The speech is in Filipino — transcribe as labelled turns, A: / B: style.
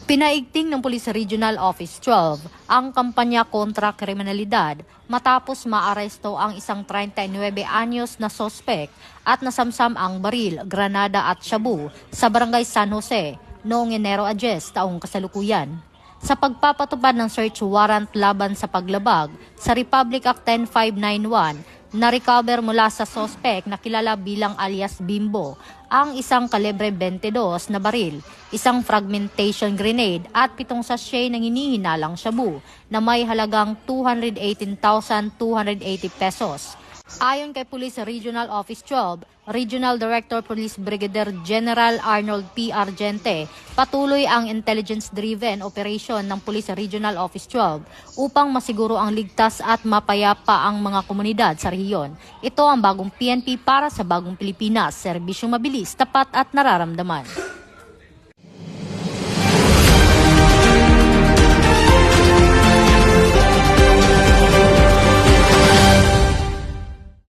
A: Pinaigting ng Police Regional Office 12 ang kampanya kontra kriminalidad matapos maaresto ang isang 39 anyos na sospek at nasamsam ang baril, granada at shabu sa barangay San Jose noong Enero 10 taong kasalukuyan. Sa pagpapatupad ng search warrant laban sa paglabag sa Republic Act 10591, na-recover mula sa sospek na kilala bilang alias Bimbo ang isang kalibre 22 na baril, isang fragmentation grenade at 7 sachet ng hinihinalang shabu na may halagang 218,280 pesos. Ayon kay Police Regional Office 12, Regional Director Police Brigadier General Arnold P. Argente, patuloy ang intelligence-driven operation ng Police Regional Office 12 upang masiguro ang ligtas at mapayapa ang mga komunidad sa rehiyon. Ito ang bagong PNP para sa bagong Pilipinas, serbisyong mabilis, tapat at nararamdaman.